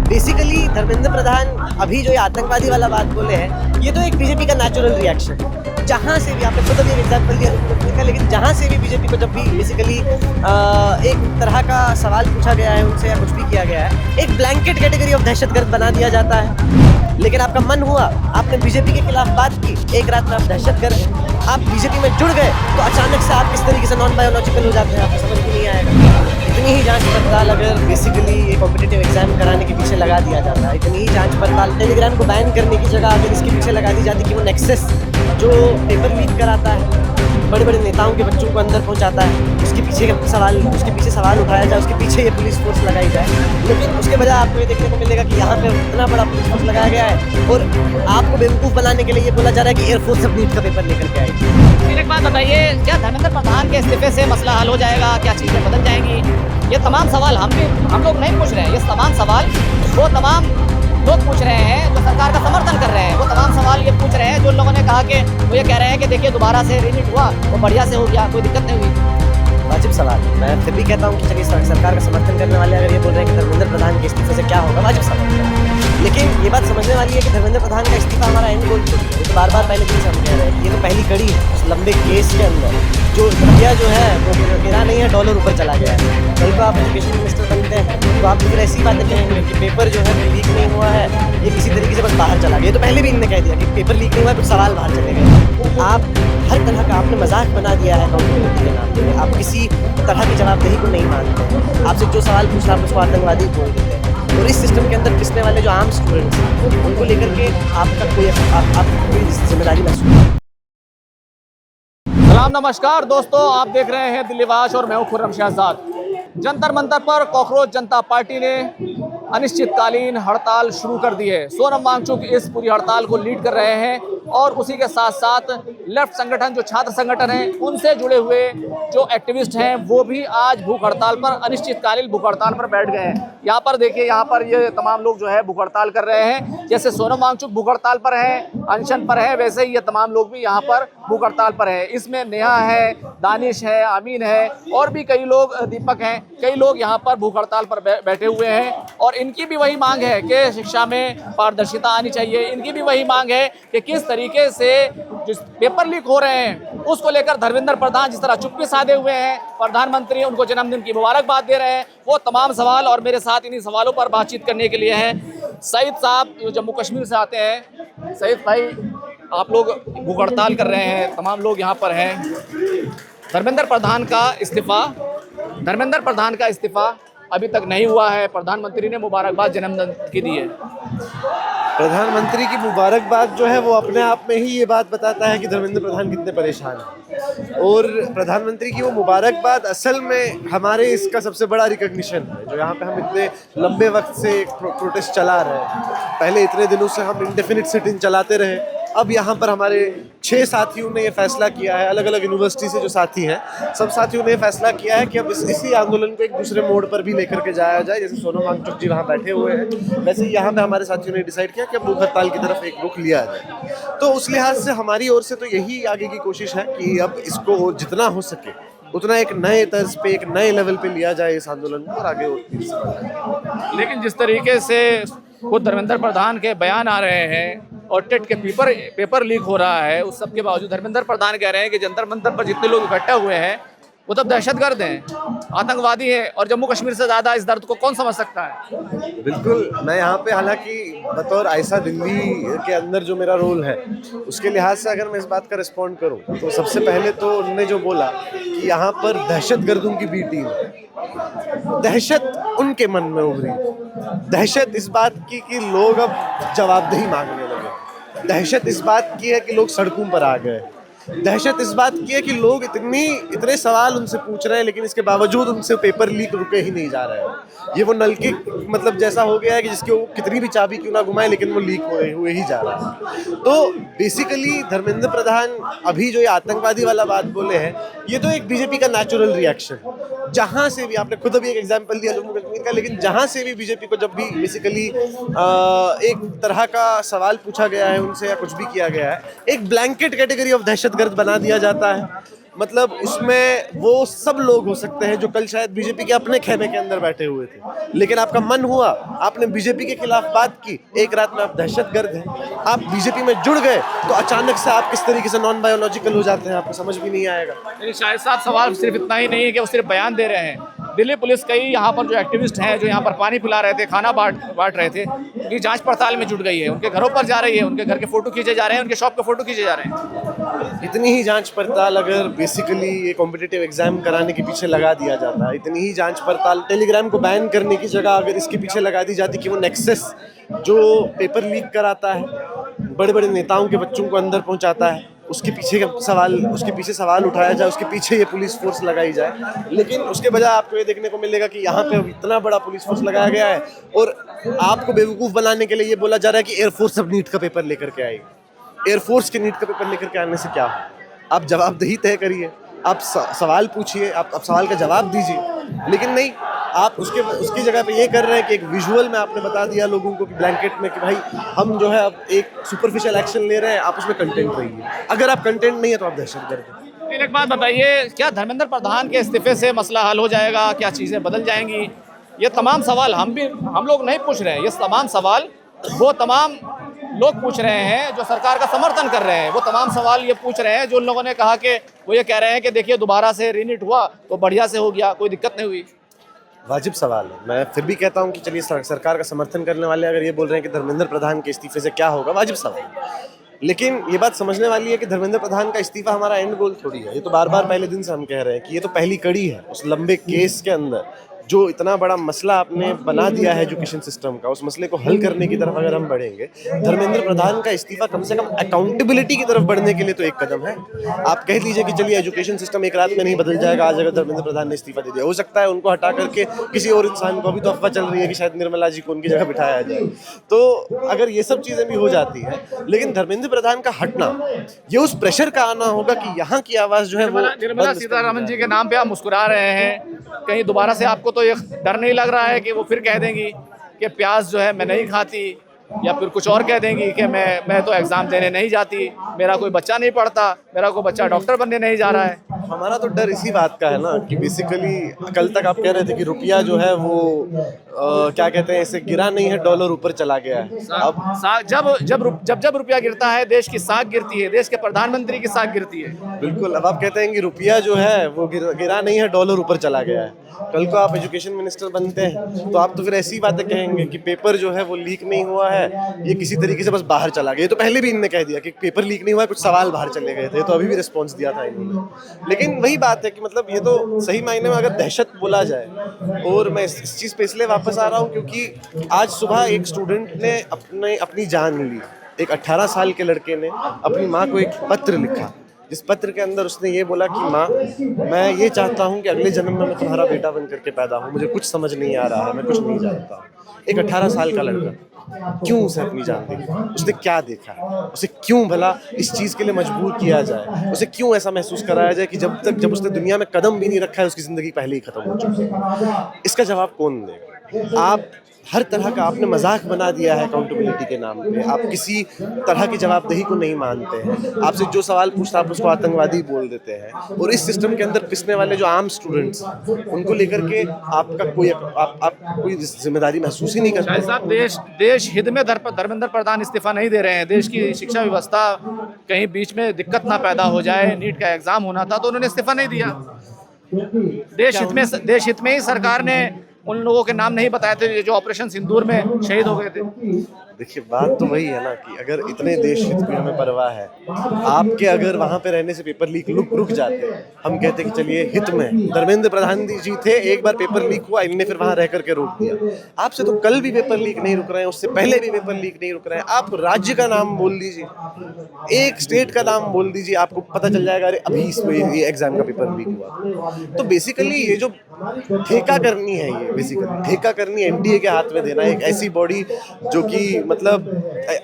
Basically Dharmendra Pradhan अभी जो ये आतंकवादी वाला बात बोले हैं, ये तो एक बीजेपी का नेचुरल रिएक्शन। जहाँ से भी आपने खुद अभी एग्जाम्पल दिया, लेकिन जहाँ से भी बीजेपी को जब भी बेसिकली एक तरह का सवाल पूछा गया है उनसे या कुछ भी किया गया है, एक ब्लैंकेट कैटेगरी ऑफ दहशतगर्द बना दिया जाता है। लेकिन आपका मन हुआ, आपने बीजेपी के खिलाफ बात की, एक रात में आप दहशतगर्द हैं, आप बीजेपी में जुड़ गए, तो अचानक से आप किस तरीके से नॉन बायोलॉजिकल हो जाते हैं, आपको समझ में नहीं आएगा। इतनी ही जांच पड़ताल अगर बेसिकली ये कॉम्पिटिटिव एग्जाम कराने के पीछे लगा दिया जाता है, इतनी ही जांच पड़ताल टेलीग्राम को बैन करने की जगह अगर इसके पीछे लगा दी जाती कि वो नेक्सस जो पेपर लीक कराता है, बड़े बड़े नेताओं के बच्चों को अंदर पहुंचाता है, उसके पीछे सवाल उठाया जाए, उसके पीछे ये पुलिस फोर्स लगाई जाए। लेकिन उसके बजाय आपको ये देखने को मिलेगा कि यहाँ पे इतना बड़ा पुलिस फोर्स लगाया गया है और आपको बेवकूफ़ बनाने के लिए ये बोला जा रहा है कि एयरफोर्स से नीट का पेपर लेकर के आएगी। फिर एक बात बताइए, क्या धर्मेंद्र प्रधान के इस्तीफे से मसला हल हो जाएगा? क्या चीज़ें बदल जाएंगी? ये तमाम सवाल हम लोग नहीं पूछ रहे हैं। ये तमाम सवाल वो तमाम लोग पूछ रहे हैं जो सरकार का समर्थन कर रहे हैं। वो तमाम सवाल ये पूछ रहे हैं जो लोगों ने कहा कि वो ये कह रहे हैं कि देखिए दोबारा से रीनीट हुआ वो बढ़िया से हो गया, कोई दिक्कत नहीं हुई। वाजिब सवाल। मैं फिर भी कहता हूँ कि चलिए सरकार का समर्थन करने वाले अगर ये बोल रहे हैं कि धर्मेंद्र प्रधान के इस्तीफे से क्या होगा, वाजिब सवाल। लेकिन ये बात समझने वाली है कि धर्मेंद्र प्रधान का इस्तीफा हमारा एंड गोल तो बार बार पहले दिन से हम कह रहे हैं। ये तो पहली कड़ी है उस लंबे केस के अंदर। जो रुपया जो है वो गिरा नहीं है, डॉलर ऊपर चला गया है। कल को आप एजुकेशन मिनिस्टर बनते हैं तो आप फिर ऐसी बातें कहेंगे कि पेपर जो है लीक नहीं हुआ है, ये किसी तरीके से बस बाहर चला गया। तो पहले भी इन्होंने कह दिया कि पेपर लीक नहीं हुआ है, कुछ सवाल बाहर चले गए। आप हर तरह का आपने मजाक बना दिया है अकाउंटेबिलिटी के नाम पे। आप किसी तरह की जवाबदेही को नहीं मानते। आपसे जो सवाल पूछना आप उसको आतंकवादी बोल देते हैं। और इस सिस्टम के अंदर पिसने वाले जो आम स्टूडेंट्स हैं उनको लेकर के आपका कोई जिम्मेदारी महसूस। सलाम नमस्कार दोस्तों, आप देख रहे हैं दिल्ली वाच और मैं हूं खुर्रम शहजाद। जंतर मंतर पर कॉकरोच जनता पार्टी ने अनिश्चितकालीन हड़ताल शुरू कर दी है। सोनम वांगचुक इस पूरी हड़ताल को लीड कर रहे हैं और उसी के साथ साथ लेफ्ट संगठन जो छात्र संगठन हैं उनसे जुड़े हुए जो एक्टिविस्ट हैं वो भी आज भूख हड़ताल पर, अनिश्चितकालीन भूख हड़ताल पर बैठ गए हैं। यहाँ पर देखिए, यहाँ पर ये तमाम लोग जो है भूख हड़ताल कर रहे हैं। जैसे सोनम वांगचुक भूख हड़ताल पर है, अनशन पर है, वैसे ही ये तमाम लोग भी यहाँ पर भूख हड़ताल पर है। इसमें नेहा है, दानिश है, अमीन है और भी कई लोग, दीपक हैं, कई लोग यहाँ पर भूख हड़ताल पर बैठे हुए हैं। और इनकी भी वही मांग है कि शिक्षा में पारदर्शिता आनी चाहिए। इनकी भी वही मांग है कि किस तरीके से जिस पेपर लीक हो रहे हैं उसको लेकर धर्मेंद्र प्रधान जिस तरह चुप्पी साधे हुए हैं, प्रधानमंत्री उनको जन्मदिन की मुबारकबाद दे रहे हैं, वो तमाम सवाल। और मेरे साथ इन्हीं सवालों पर बातचीत करने के लिए हैं सईद साहब जो जम्मू कश्मीर से आते हैं। सईद भाई, आप लोग भूख हड़ताल कर रहे हैं, तमाम लोग यहाँ पर हैं। धर्मेंद्र प्रधान का इस्तीफा अभी तक नहीं हुआ है। प्रधानमंत्री ने मुबारकबाद जन्मदिन की दी है। प्रधानमंत्री की मुबारकबाद जो है वो अपने आप में ही ये बात बताता है कि धर्मेंद्र प्रधान कितने परेशान हैं। और प्रधानमंत्री की वो मुबारकबाद असल में हमारे इसका सबसे बड़ा रिकग्निशन है, जो यहाँ पे हम इतने लंबे वक्त से एक प्रोटेस्ट चला रहे हैं। पहले इतने दिनों से हम इंडेफिनिट सिट इन चलाते रहे, अब यहाँ पर हमारे 6 साथियों ने ये फैसला किया है, अलग अलग यूनिवर्सिटी से जो साथी हैं सब साथियों ने ये फैसला किया है कि अब इसी आंदोलन को एक दूसरे मोड़ पर भी लेकर के जाया जाए। जैसे सोनम वांगचुक जी वहाँ बैठे हुए हैं, वैसे ही यहाँ पे हमारे साथियों ने डिसाइड किया कि अब भूख हड़ताल की तरफ एक रुख लिया जाए। तो उस लिहाज से हमारी ओर से तो यही आगे की कोशिश है कि अब इसको जितना हो सके उतना एक नए तर्ज पे, एक नए लेवल पे लिया जाए इस आंदोलन को और आगे और। लेकिन जिस तरीके से खुद धर्मेंद्र प्रधान के बयान आ रहे हैं और टेट के पेपर लीक हो रहा है, उस सब के बावजूद धर्मेंद्र प्रधान कह रहे हैं कि जंतर मंतर पर जितने लोग इकट्ठे हुए हैं वो तब दहशतगर्द हैं, आतंकवादी हैं। और जम्मू कश्मीर से ज़्यादा इस दर्द को कौन समझ सकता है? बिल्कुल, मैं यहाँ पे हालांकि बतौर आयशा दिल्ली के अंदर जो मेरा रोल है उसके लिहाज से अगर मैं इस बात का रिस्पॉन्ड करूँ तो सबसे पहले तो उन्होंने जो बोला कि यहाँ पर दहशतगर्दों की बी टीम है। दहशत उनके मन में उभरी, दहशत इस बात की कि लोग अब जवाबदेही मांगने लगे, दहशत इस बात की है कि लोग सड़कों पर आ गए, दहशत इस बात की है कि लोग इतने सवाल उनसे पूछ रहे हैं लेकिन इसके बावजूद उनसे पेपर लीक रुके ही नहीं जा रहे हैं। ये वो नलके मतलब जैसा हो गया है कि जिसके वो कितनी भी चाबी क्यों ना घुमाए लेकिन वो लीक हुए ही जा रहा है। तो बेसिकली धर्मेंद्र प्रधान अभी जो ये आतंकवादी वाला बात बोले हैं, ये तो एक बीजेपी का नेचुरल रिएक्शन। जहाँ से भी, आपने खुद अभी एक एग्जाम्पल दिया जम्मू कश्मीर का, लेकिन जहाँ से भी बीजेपी को जब भी बेसिकली एक तरह का सवाल पूछा गया है उनसे या कुछ भी किया गया है, एक ब्लैंकेट कैटेगरी ऑफ दहशतगर्द बना दिया जाता है। मतलब उसमें वो सब लोग हो सकते हैं जो कल शायद बीजेपी के अपने खेमे के अंदर बैठे हुए थे, लेकिन आपका मन हुआ, आपने बीजेपी के खिलाफ बात की, एक रात में आप दहशतगर्द हैं, आप बीजेपी में जुड़ गए तो अचानक से आप किस तरीके से नॉन बायोलॉजिकल हो जाते हैं, आपको समझ भी नहीं आएगा। लेकिन शाहिद साहब, सवाल सिर्फ इतना ही नहीं है कि वो सिर्फ बयान दे रहे हैं। दिल्ली पुलिस कई यहाँ पर जो एक्टिविस्ट हैं, जो यहाँ पर पानी पिला रहे थे, खाना बांट रहे थे, उनकी जांच पड़ताल में जुट गई है, उनके घरों पर जा रही है, उनके घर के फोटो खींचे जा रहे हैं, उनके शॉप के फोटो खींचे जा रहे हैं। इतनी ही जांच पड़ताल अगर बेसिकली ये कॉम्पिटिटिव एग्जाम कराने के पीछे लगा दिया जाता, इतनी ही जांच पड़ताल टेलीग्राम को बैन करने की जगह अगर इसके पीछे लगा दी जाती कि वो नेक्सस जो पेपर लीक कराता है, बड़े बड़े नेताओं के बच्चों को अंदर पहुंचाता है, उसके पीछे सवाल उठाया जाए, उसके पीछे ये पुलिस फोर्स लगाई जाए, लेकिन उसके बजाय आपको ये देखने को मिलेगा कि यहाँ पे इतना बड़ा पुलिस फोर्स लगाया गया है और आपको बेवकूफ़ बनाने के लिए ये बोला जा रहा है कि एयरफोर्स अब नीट का पेपर लेकर के आएगी। एयरफोर्स के नीट का पेपर लेकर के आने से क्या हो? आप जवाबदेही तय करिए, आप सवाल पूछिए, आप सवाल का जवाब दीजिए, लेकिन नहीं, आप उसकी जगह पे ये कर रहे हैं कि एक विजुअल में आपने बता दिया लोगों को कि ब्लैंकेट में कि भाई हम जो है अब एक सुपरफिशियल एक्शन ले रहे हैं, आप उसमें कंटेंट रहिए। अगर आप कंटेंट नहीं है तो आप दहशतगर्द हैं। लेकिन एक बात बताइए, क्या धर्मेंद्र प्रधान के इस्तीफे से मसला हल हो जाएगा? क्या चीज़ें बदल जाएंगी? ये तमाम सवाल हम लोग नहीं पूछ रहे हैं, ये तमाम सवाल वो तमाम लोग पूछ रहे हैं जो सरकार का समर्थन कर रहे हैं। वो तमाम सवाल ये पूछ रहे हैं जो उन लोगों ने कहा कि वो ये कह रहे हैं कि देखिए दोबारा से रीनिट हुआ तो बढ़िया से हो गया, कोई दिक्कत नहीं हुई। वाजिब सवाल है। मैं फिर भी कहता हूँ कि चलिए सरकार का समर्थन करने वाले अगर ये बोल रहे हैं कि धर्मेंद्र प्रधान के इस्तीफे से क्या होगा, वाजिब सवाल है। लेकिन ये बात समझने वाली है कि धर्मेंद्र प्रधान का इस्तीफा हमारा एंड गोल थोड़ी है। ये तो बार बार पहले दिन से हम कह रहे हैं कि ये तो पहली कड़ी है उस लंबे केस के अंदर जो इतना बड़ा मसला आपने बना दिया है एजुकेशन सिस्टम का। उस मसले को हल करने की तरफ अगर हम बढ़ेंगे, धर्मेंद्र प्रधान का इस्तीफा कम से कम अकाउंटेबिलिटी की तरफ बढ़ने के लिए तो एक कदम है। आप कह लीजिए कि चलिए एजुकेशन सिस्टम एक रात में नहीं बदल जाएगा, आज अगर धर्मेंद्र प्रधान ने इस्तीफा दे दिया, हो सकता है उनको हटा करके किसी और इंसान को, अभी तो अफवाह चल रही है कि शायद निर्मला जी को उनकी जगह बिठाया जाए, तो अगर ये सब चीज़ें भी हो जाती हैं, लेकिन धर्मेंद्र प्रधान का हटना, ये उस प्रेशर का आना होगा कि यहाँ की आवाज़ जो है वो निर्मला सीतारमण जी के नाम पे आप मुस्कुरा रहे हैं, कहीं दोबारा से आपको तो ये डर नहीं लग रहा है कि वो फिर कह देंगी कि प्याज जो है मैं नहीं खाती, या फिर कुछ और कह देंगी कि मैं तो एग्ज़ाम देने नहीं जाती, मेरा कोई बच्चा नहीं पढ़ता, मेरा कोई बच्चा डॉक्टर बनने नहीं जा रहा है? हमारा तो डर इसी बात का है ना कि बेसिकली कल तक आप कह रहे थे कि रुपया जो है वो क्या कहते हैं, इसे गिरा नहीं है, डॉलर ऊपर चला गया है। अब जब रुपया गिरता है देश की साख गिरती है, देश के प्रधानमंत्री की साख गिरती है। बिल्कुल, अब आप कहते हैं कि रुपया जो है वो गिरा नहीं है, डॉलर ऊपर चला गया है। कल को आप एजुकेशन मिनिस्टर बनते हैं तो आप तो फिर ऐसी बातें कहेंगे कि पेपर जो है वो लीक नहीं हुआ है, ये किसी तरीके से बस बाहर चला गया। ये तो पहले भी इनने कह दिया कि पेपर लीक नहीं हुआ है, कुछ सवाल बाहर चले गए थे, तो अभी भी रिस्पॉन्स दिया था इन्होंने। लेकिन वही बात है कि मतलब ये तो सही मायने में अगर दहशत बोला जाए, और मैं इस चीज़ पे इसलिए वापस आ रहा हूँ क्योंकि आज सुबह एक स्टूडेंट ने अपनी जान ली। एक 18 साल के लड़के ने अपनी माँ को एक पत्र लिखा, जिस पत्र के अंदर उसने ये बोला कि माँ, मैं ये चाहता हूँ कि अगले जन्म में मैं तुम्हारा बेटा बन करके पैदा हूँ, मुझे कुछ समझ नहीं आ रहा है, मैं कुछ नहीं जानता। एक 18 साल का लड़का क्यों उसे अपनी जान दी? उसने क्या देखा? उसे क्यों भला इस चीज़ के लिए मजबूर किया जाए? उसे क्यों ऐसा महसूस कराया जाए कि जब उसने दुनिया में कदम भी नहीं रखा है उसकी ज़िंदगी पहले ही ख़त्म हो चुकी है? इसका जवाब कौन देगा? आप हर तरह का आपने मजाक बना दिया है अकाउंटेबिलिटी के नाम पे। आप किसी तरह की जवाबदेही को नहीं मानते हैं। आपसे जो सवाल पूछता आप उसको आतंकवादी बोल देते हैं, और इस सिस्टम के अंदर पिसने वाले जो आम स्टूडेंट्स उनको लेकर के आपका कोई जिम्मेदारी महसूस ही नहीं करते। शाहिद साहब, देश हित में धर्मेंद्र प्रधान इस्तीफा नहीं दे रहे हैं। देश की शिक्षा व्यवस्था कहीं बीच में दिक्कत ना पैदा हो जाए, नीट का एग्जाम होना था तो उन्होंने इस्तीफा नहीं दिया। देश हित में ही सरकार ने उन लोगों के नाम नहीं बताए थे जो ऑपरेशन सिंदूर में शहीद हो गए थे। देखिए, बात तो वही है ना कि अगर इतने देश हित की हमें परवाह है, आपके अगर वहाँ पे रहने से पेपर लीक रुक जाते, हम कहते कि चलिए हित में धर्मेंद्र प्रधान जी थे, एक बार पेपर लीक हुआ, इनने फिर वहाँ रह करके रोक दिया। आपसे तो कल भी पेपर लीक नहीं रुक रहे हैं, उससे पहले भी पेपर लीक नहीं रुक रहे हैं। आप राज्य का नाम बोल दीजिए, एक स्टेट का नाम बोल दीजिए, आपको पता चल जाएगा अरे अभी इसमें ये एग्जाम का पेपर लीक हुआ। तो बेसिकली ये जो ठेका करनी है, ये बेसिकली ठेका करनी एनडीए के हाथ में देना, एक ऐसी बॉडी जो कि मतलब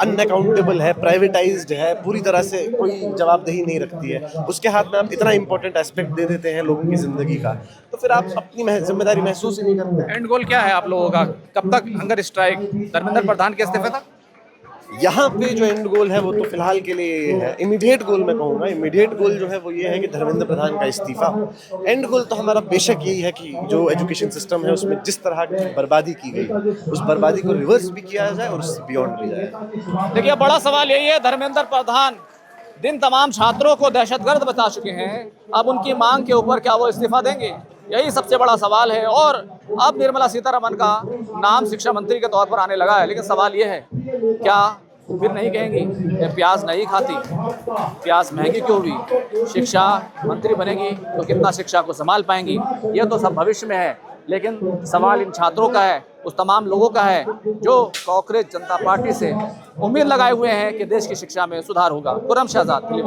अनअकाउंटेबल है, प्राइवेटाइज्ड है, पूरी तरह से कोई जवाबदेही नहीं रखती है, उसके हाथ में आप इतना इंपॉर्टेंट एस्पेक्ट दे देते हैं लोगों की जिंदगी का, तो फिर आप अपनी जिम्मेदारी महसूस ही नहीं करते। एंड गोल क्या है आप लोगों का? कब तक हंगर स्ट्राइक? धर्मेंद्र प्रधान के इस्तीफे तक? यहाँ पे जो एंड गोल है वो तो फिलहाल के लिए ये है। इमीडिएट गोल मैं कहूँगा, इमीडिएट गोल जो है वो ये है कि धर्मेंद्र प्रधान का इस्तीफा हो। एंड गोल तो हमारा बेशक यही है कि जो एजुकेशन सिस्टम है उसमें जिस तरह की बर्बादी की गई उस बर्बादी को रिवर्स भी किया जाए और उससे बियॉन्ड भी जाए। देखिए, बड़ा सवाल यही है, धर्मेंद्र प्रधान दिन तमाम छात्रों को दहशतगर्द बता चुके हैं, अब उनकी मांग के ऊपर क्या वो इस्तीफा देंगे, यही सबसे बड़ा सवाल है। और अब निर्मला सीतारमण का नाम शिक्षा मंत्री के तौर पर आने लगा है, लेकिन सवाल ये है, क्या फिर नहीं कहेंगी प्याज नहीं खाती, प्याज महंगी क्यों हुई, शिक्षा मंत्री बनेगी तो कितना शिक्षा को संभाल पाएंगी, यह तो सब भविष्य में है। लेकिन सवाल इन छात्रों का है, उस तमाम लोगों का है जो कांग्रेस जनता पार्टी से उम्मीद लगाए हुए हैं कि देश की शिक्षा में सुधार होगा। खुर्रम शहजाद, दिल्ली।